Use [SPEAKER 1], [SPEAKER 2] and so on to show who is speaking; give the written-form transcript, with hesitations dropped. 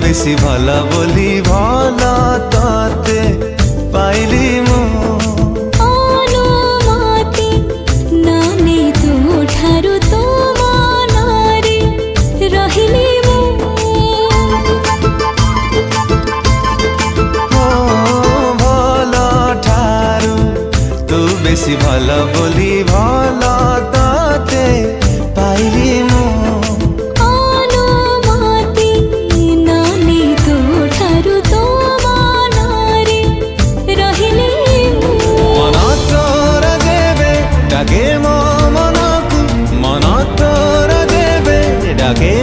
[SPEAKER 1] বেশি ভালা বলি ভালা তাতে পাইলি মু
[SPEAKER 2] অনুমতি নানে তু ঠারু তো মନରେ রহিলি মু
[SPEAKER 1] ভালা ঠারু তু বেশি ভালা বলি ভালা তাতে পাইলি মু ডাকে